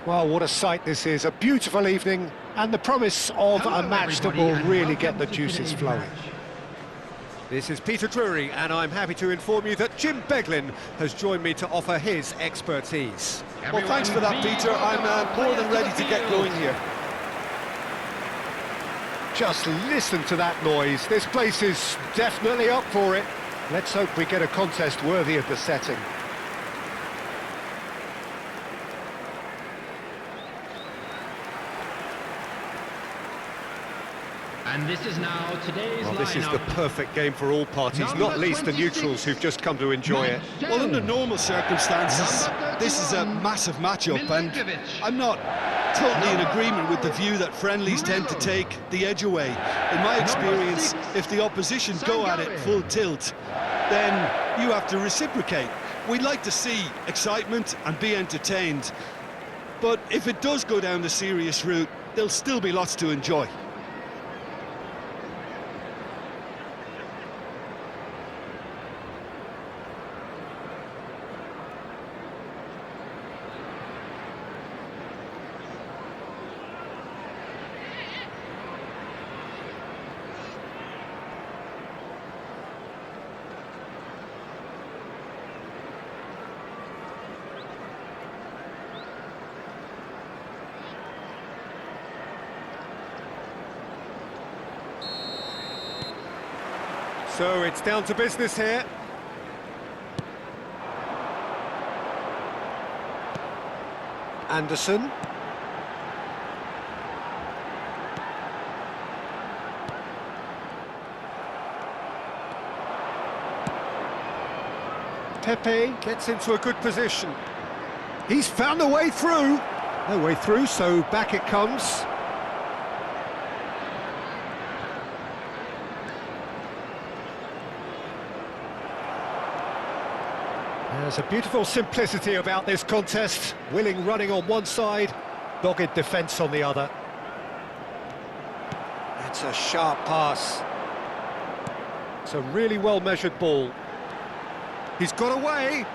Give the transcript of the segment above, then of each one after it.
Well, what a sight this is, a beautiful evening, and the promise of a match that will really get the juices flowing. This is Peter Drury, and I'm happy to inform you that Jim Beglin has joined me to offer his expertise. Well, thanks for that, Peter. I'm more than ready to get going here. Just listen to that noise. This place is definitely up for it. Let's hope we get a contest worthy of the setting. And this is now today's Well, this is the lineup. perfect game for all parties, not least the neutrals who've just come to enjoy it. Well, under normal circumstances, this is a massive matchup, and I'm not totally in agreement with the view that friendlies tend to take the edge away. In my experience, if the opposition go at it full tilt, then you have to reciprocate. We'd like to see excitement and be entertained, but if it does go down the serious route, there'll still be lots to enjoy. So it's down to business here. Anderson. Pepe Gets into a good position. He's found a way through. No way through, so back it comes. There's a beautiful simplicity about this contest. Willing running on one side, dogged defence on the other. That's a sharp pass. It's a really well-measured ball. He's got away.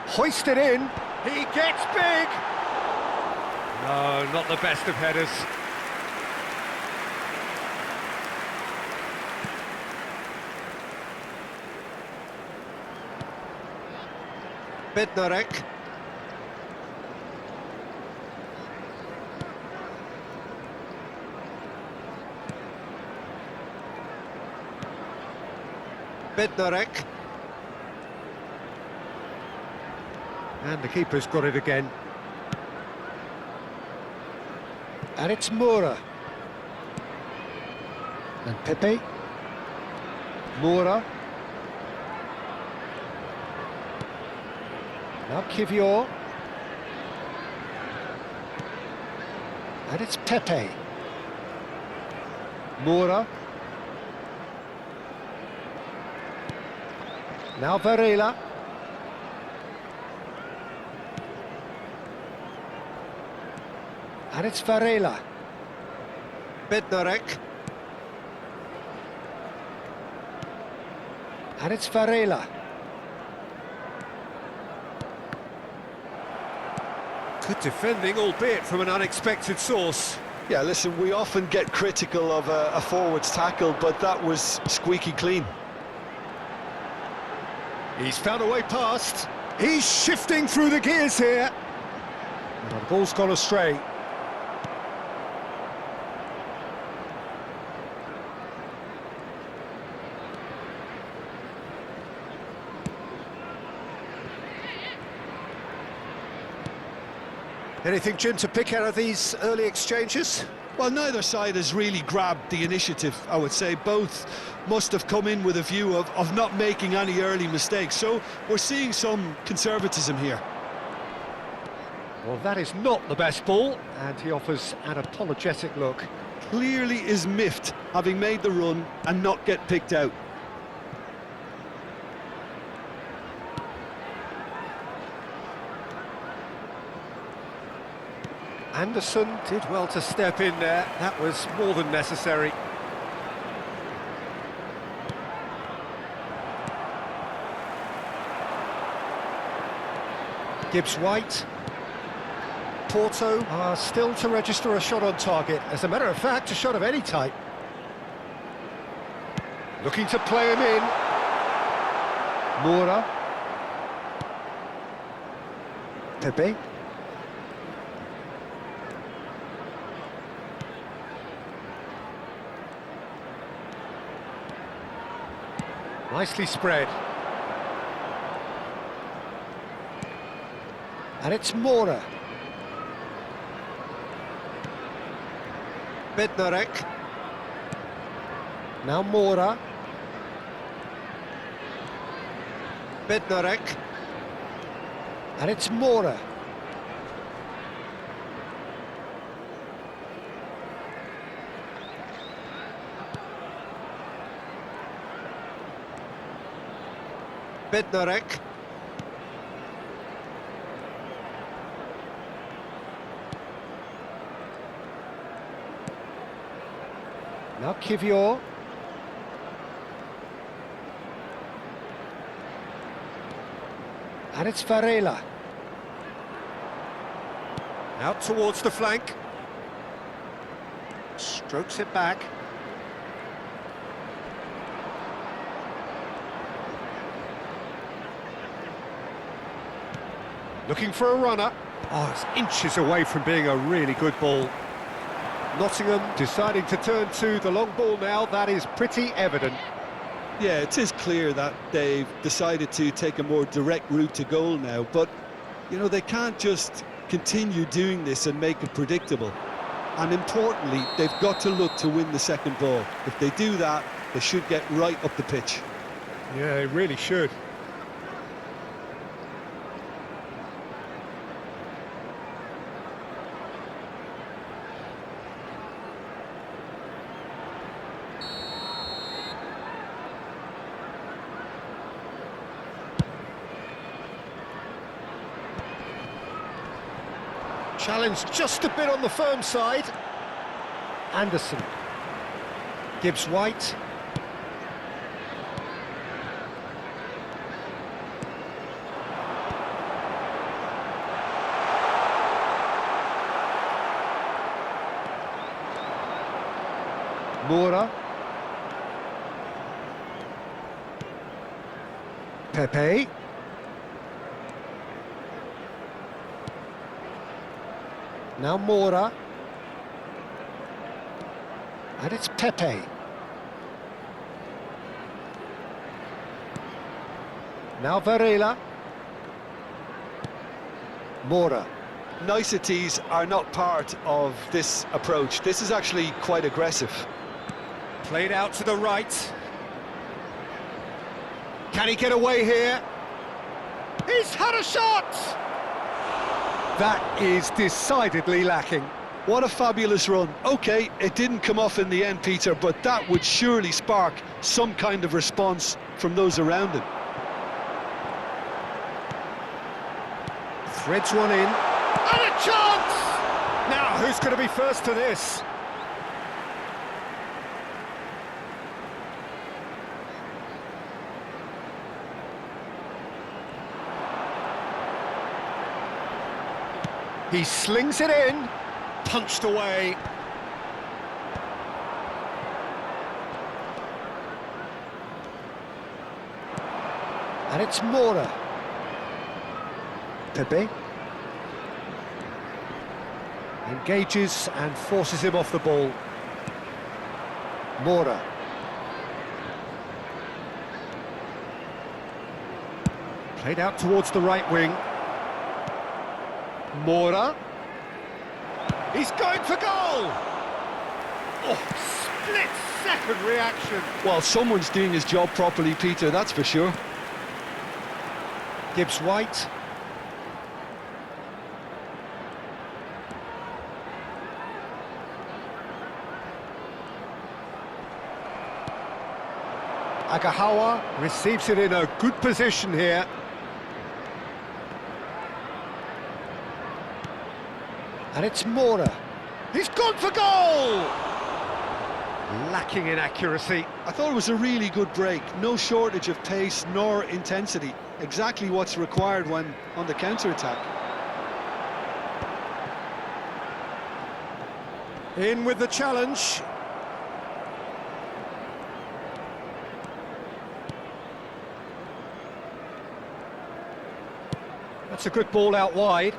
Hoisted in. He gets big. No, not the best of headers. Bednarek. Bednarek. And the keeper's got it again. And it's Moura. And Pepe. Moura. Now Kivior. And it's Pepe. Moura. Now Varela. And it's Varela. Bednarek. And it's Varela. Good defending, albeit from an unexpected source. Yeah, listen, we often get critical of a forward's tackle, but that was squeaky clean. He's found a way past. He's shifting through the gears here. And the ball's gone astray. Anything, Jim, to pick out of these early exchanges? Well, neither side has really grabbed the initiative, I would say. Both must have come in with a view of not making any early mistakes. So we're seeing some conservatism here. Well, that is not the best ball, and he offers an apologetic look. Clearly is miffed, having made the run and not get picked out. Anderson did well to step in there. That was more than necessary. Gibbs White. Porto are still to register a shot on target. As a matter of fact, a shot of any type. Looking to play him in. Moura. Pepe. Nicely spread. And it's Moura. Bednarek. Now Moura. Bednarek. And it's Moura. Bednarek. Now Kivior. And it's Varela. Out towards the flank. Strokes it back. Looking for a runner. Oh, it's inches away from being a really good ball. Nottingham deciding to turn to the long ball now. That is pretty evident. Yeah, it is clear that they've decided to take a more direct route to goal now, but, you know, they can't just continue doing this and make it predictable. And importantly, they've got to look to win the second ball. If they do that, they should get right up the pitch. Yeah, they really should. Challenge just a bit on the firm side. Anderson. Gibbs White. Moura. Pepe. Now Moura. And it's Pepe. Now Varela. Moura. Niceties are not part of this approach. This is actually quite aggressive. Played out to the right. Can he get away here? He's had a shot! That is decidedly lacking. What a fabulous run. OK, it didn't come off in the end, Peter, but that would surely spark some kind of response from those around him. Threads one in. And a chance! Now, who's going to be first to this? He slings it in, punched away. And it's Moura. Pepe. Engages and forces him off the ball. Moura. Played out towards the right wing. Moura. He's going for goal! Oh, split-second reaction. Well, someone's doing his job properly, Peter, that's for sure. Gibbs White. Agahawa receives it in a good position here. And it's Moura. He's gone for goal! Lacking in accuracy. I thought it was a really good break. No shortage of pace nor intensity. Exactly what's required when on the counter-attack. In with the challenge. That's a good ball out wide.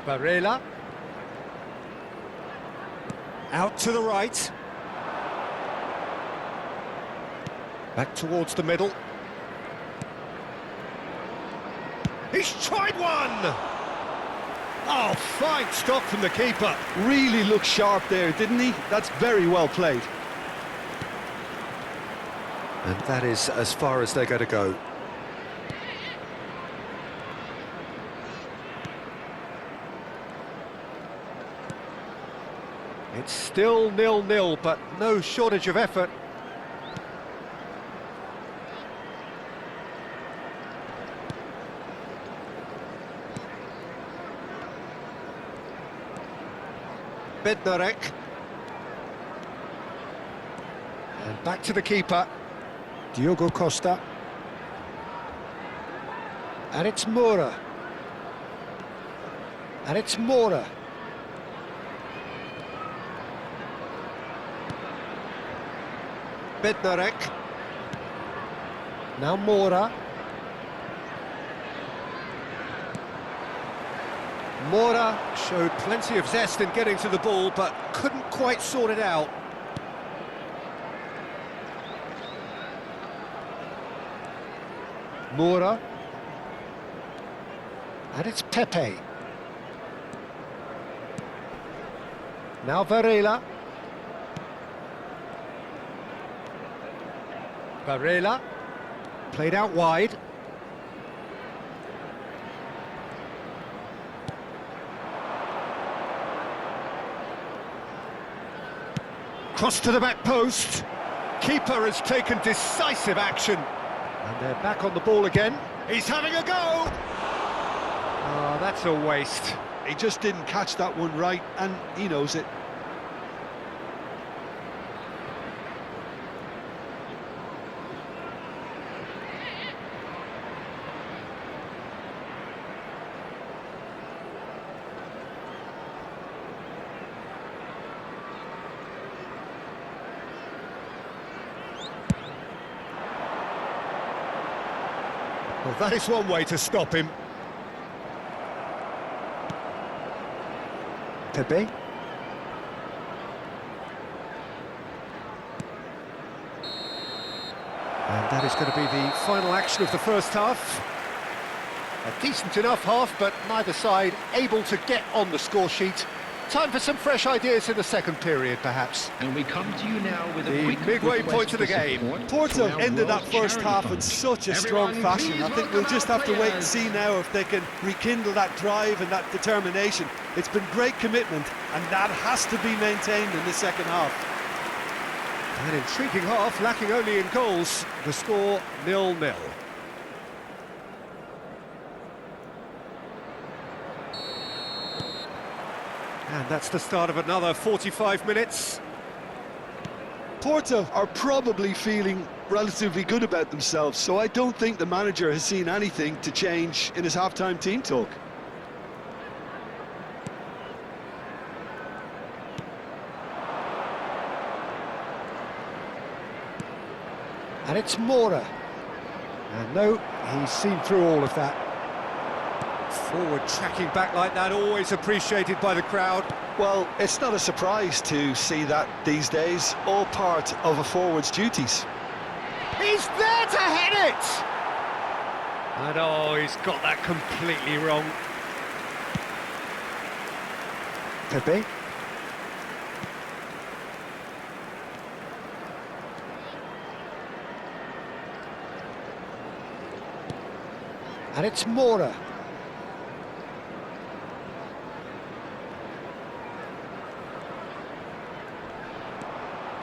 Varela. Out to the right. Back towards the middle. He's tried one! Oh, fine stop from the keeper. Really looked sharp there, didn't he? That's very well played. And that is as far as they're going to go. It's still 0-0, but no shortage of effort. Bednarek. And back to the keeper. Diogo Costa. And it's Moura. And it's Moura. Bednarek. Now Moura. Moura showed plenty of zest in getting to the ball, but couldn't quite sort it out. Moura. And it's Pepe. Now Varela. Varela. Played out wide. Cross to the back post. Keeper has taken decisive action. And they're back on the ball again. He's having a go! Oh, that's a waste. He just didn't catch that one right, and he knows it. Well, that is one way to stop him. Pepe. And that is going to be the final action of the first half. A decent enough half, but neither side able to get on the score sheet. Time for some fresh ideas in the second period, perhaps. And we come to you now with The a quick midway request point of the to game. support Porto our ended that World first Charity half Fund. in such a strong Everyone, fashion. I please think we'll welcome just our have to wait and players. see now if they can rekindle that drive and that determination. It's been great commitment, and that has to be maintained in the second half. An intriguing half, lacking only in goals. The score 0-0. And that's the start of another 45 minutes. Porto are probably feeling relatively good about themselves, so I don't think the manager has seen anything to change in his half-time team talk. And it's Moura. And no, he's seen through all of that. Forward tracking back like that, always appreciated by the crowd. Well, it's not a surprise to see that these days, all part of a forward's duties. He's there to head it! And oh, he's got that completely wrong. Pepe. And it's Moura.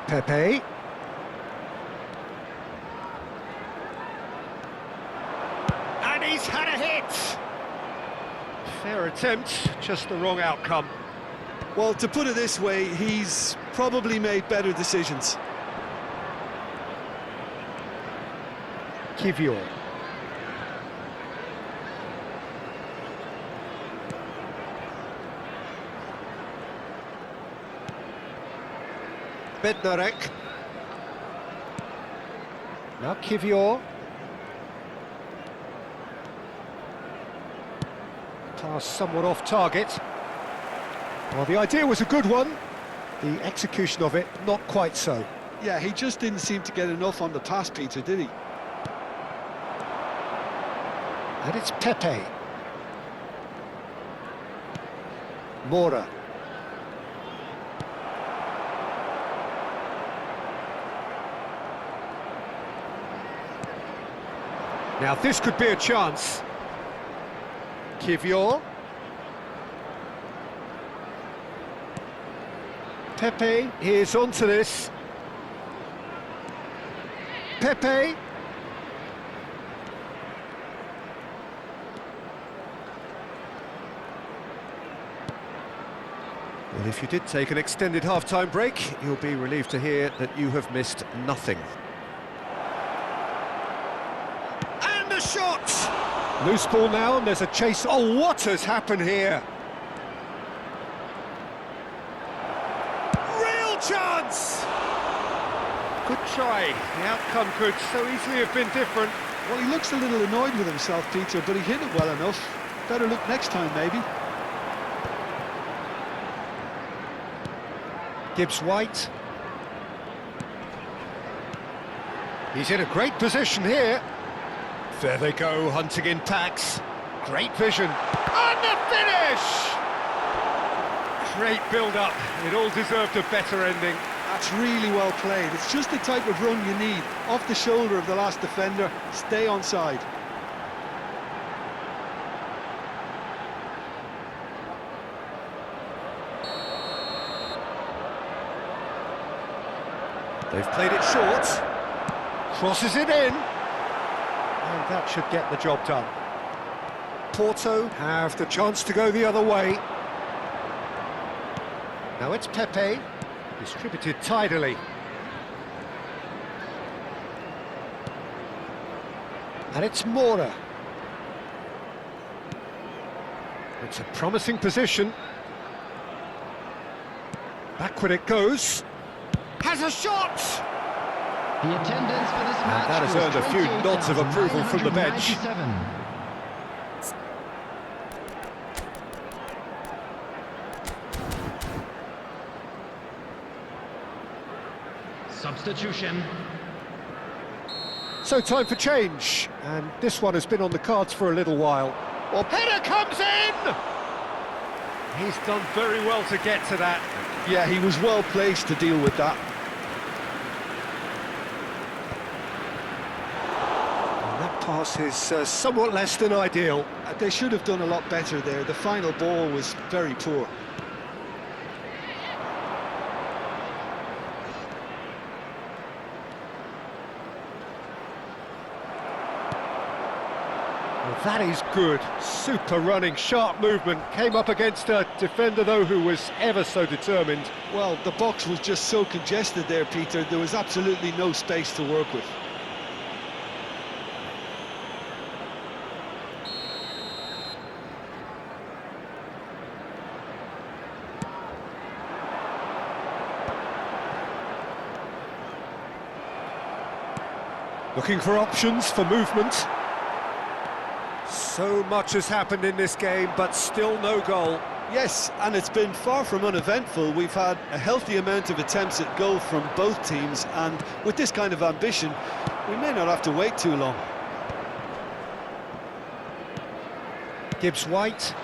Pepe. And he's had a hit! Fair attempt, just the wrong outcome. Well, to put it this way, he's probably made better decisions. Kivior. Bednarek. Now Kivior. Pass somewhat off target. Well, the idea was a good one. The execution of it, not quite so. Yeah, he just didn't seem to get enough on the pass, Peter, did he? And it's Pepe. Mora. Now this could be a chance. Kivior. Pepe is onto this. Pepe. Well, if you did take an extended half-time break, you'll be relieved to hear that you have missed nothing. And a shot! Loose ball now, and there's a chase. Oh, what has happened here? Real chance! Good try. The outcome could so easily have been different. Well, he looks a little annoyed with himself, Peter, but he hit it well enough. Better look next time, maybe. Gibbs-White. He's in a great position here. There they go, hunting in packs. Great vision. And the finish! Great build-up. It all deserved a better ending. That's really well played. It's just the type of run you need. Off the shoulder of the last defender, stay onside. They've played it short. Crosses it in. And that should get the job done. Porto have the chance to go the other way. Now it's Pepe. Distributed tidily. And it's Mora. It's a promising position. Backward it goes. Has a shot! The attendance for this match that has was earned a few nods of approval from the bench. 28,997. Substitution. So time for change, and this one has been on the cards for a little while. Well, header comes in! He's done very well to get to that. Yeah, he was well placed to deal with that. And that pass is somewhat less than ideal. They should have done a lot better there. The final ball was very poor. Well, that is good. Super running, sharp movement. Came up against a defender, though, who was ever so determined. Well, the box was just so congested there, Peter. There was absolutely no space to work with. Looking for options for movement. So much has happened in this game, but still no goal. Yes, and it's been far from uneventful. We've had a healthy amount of attempts at goal from both teams, and with this kind of ambition, we may not have to wait too long. Gibbs-White.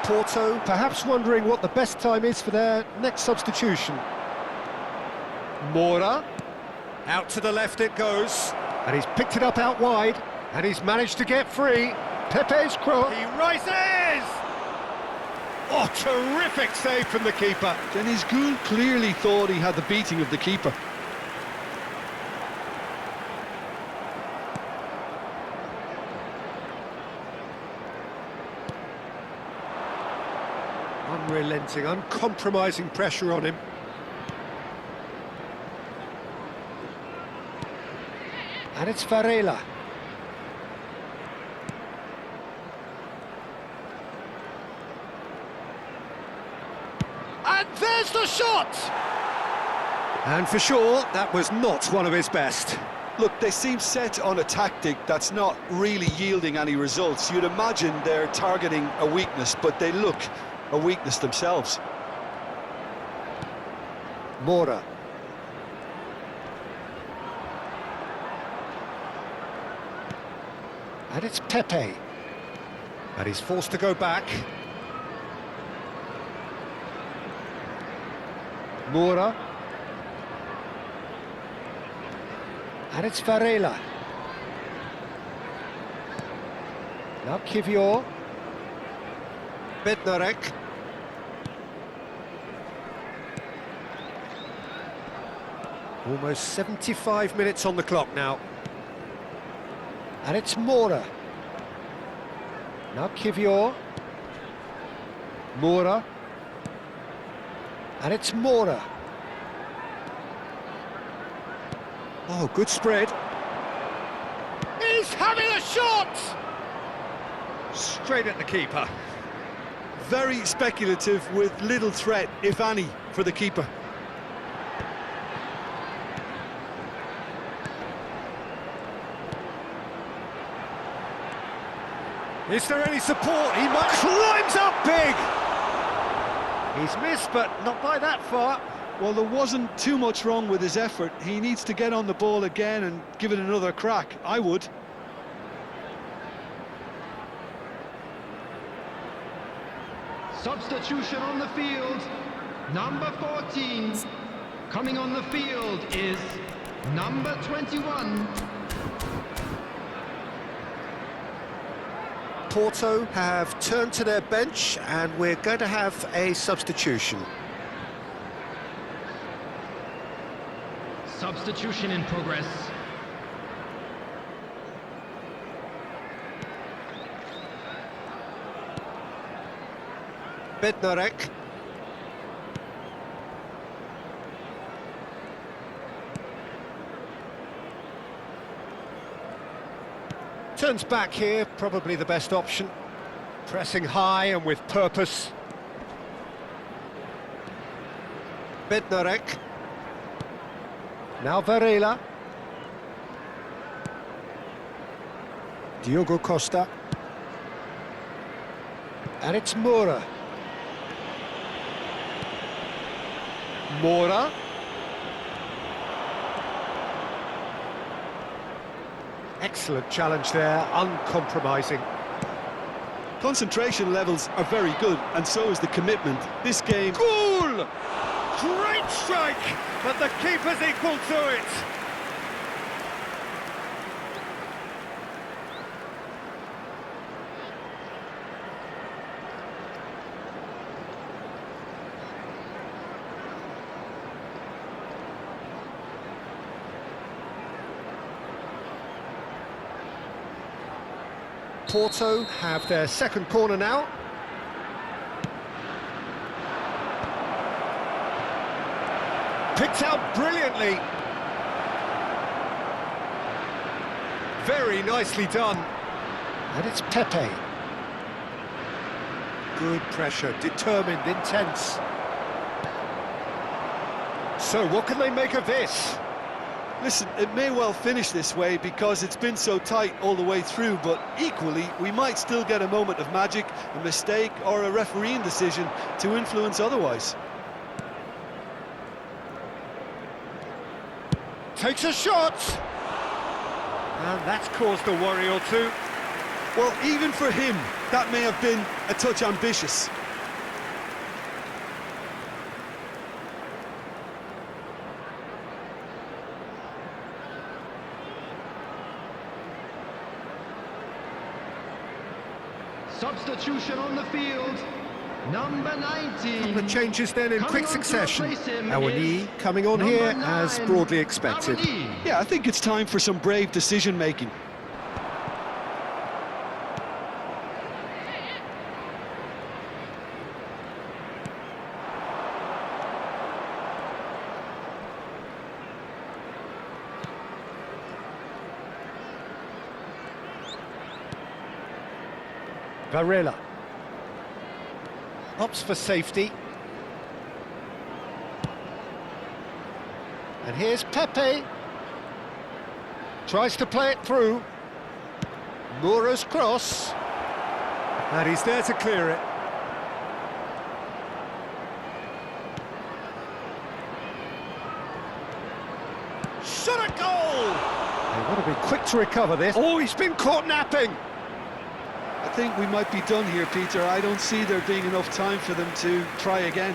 Porto perhaps wondering what the best time is for their next substitution. Mora. Out to the left it goes. And he's picked it up out wide, and he's managed to get free. Pepe's cross. He rises! Oh, terrific save from the keeper. Dennis Gould clearly thought he had the beating of the keeper. unrelenting, uncompromising pressure on him. And it's Varela. And there's the shot! And for sure, that was not one of his best. Look, they seem set on a tactic that's not really yielding any results. You'd imagine they're targeting a weakness, but they look a weakness themselves. Mora. And it's Pepe. And he's forced to go back. Mora. And it's Varela. Now Kivior. Bednarek. Almost 75 minutes on the clock now. And it's Mora. Now Kivior. Mora. And it's Mora. Oh, good spread. He's having a shot! Straight at the keeper. Very speculative with little threat, if any, for the keeper. Is there any support? He might climbs up big! He's missed, but not by that far. Well, there wasn't too much wrong with his effort. He needs to get on the ball again and give it another crack. I would. Substitution on the field. Number 14. Coming on the field is number 21. Porto have turned to their bench and we're going to have a substitution. Substitution in progress. Bednarek. Turns back here, probably the best option. Pressing high and with purpose. Bednarek. Now Varela. Diogo Costa. And it's Mora. Mora. Excellent challenge there, uncompromising. Concentration levels are very good, and so is the commitment. This game... Goal! Great strike, but the keeper's equal to it. Porto have their second corner now. Picked out brilliantly. Very nicely done. And it's Pepe. Good pressure, determined, intense. So what can they make of this? Listen, it may well finish this way because it's been so tight all the way through, but equally, we might still get a moment of magic, a mistake, or a refereeing decision to influence otherwise. Takes a shot! And that's caused a worry or two. Well, even for him, that may have been a touch ambitious. Substitution on the field. Number 19. The changes then in quick succession. Awani coming on number here 9, as broadly expected. Awani. Yeah, I think it's time for some brave decision-making. Varela. Opts for safety. And here's Pepe. Tries to play it through. Moura's cross. And he's there to clear it. Shot a goal! They want to be quick to recover this. Oh, he's been caught napping! I think we might be done here, Peter. I don't see there being enough time for them to try again.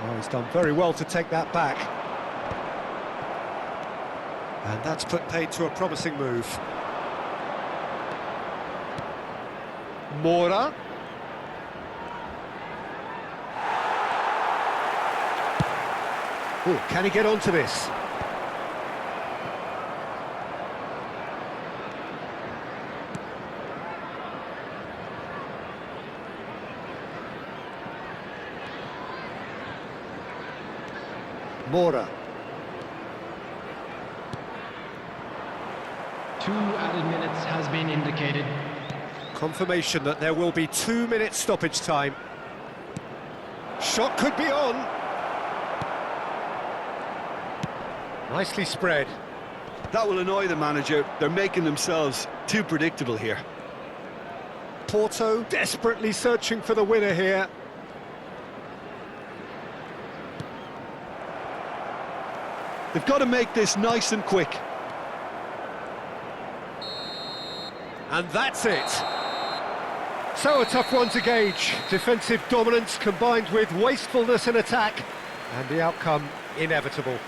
Oh, he's done very well to take that back. And that's put paid to a promising move. Moura. Oh, can he get onto this? Moura. 2 added minutes has been indicated. Confirmation that there will be 2 minutes stoppage time. Shot could be on. Nicely spread. That will annoy the manager. They're making themselves too predictable here. Porto desperately searching for the winner here. They've got to make this nice and quick. And that's it. So a tough one to gauge. Defensive dominance combined with wastefulness in attack, and the outcome inevitable.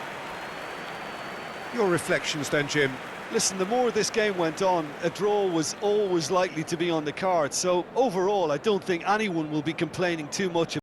Your reflections then, Jim? Listen, the more this game went on, a draw was always likely to be on the card. So overall, I don't think anyone will be complaining too much